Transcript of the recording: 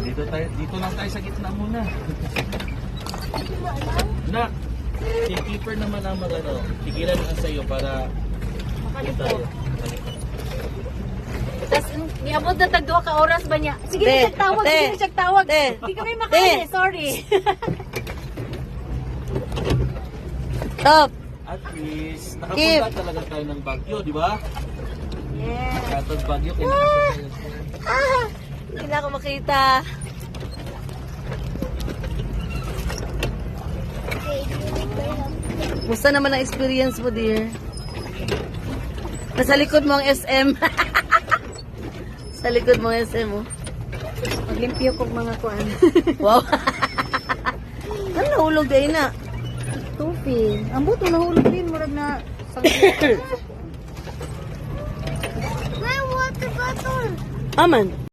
Dito lang tayo sa gitna muna. Na, si keeper naman ang mag-ano, tigilan lang sa'yo para Makalito. tayo. Tapos, niabot na tag 2 ka oras ba niya? Sige Te, na siya tawag, te, sige na siya tawag. te, Hindi kami makali, te. sorry. Top. At least, Keep. nakapunta talaga tayo ng Baguio, di ba? Yes. Katong Baguio, kinakapunta tayo. Ah, hindi na ako makita. Musta naman ang experience mo, dear? Nasa likod mo ang SM. Sa likod mo ang SM, oh. Maglimpyo ko mga kuan. Wow. Ano nahulog kayo na? Tupin. Ang buto nahulog din, murag na Aman.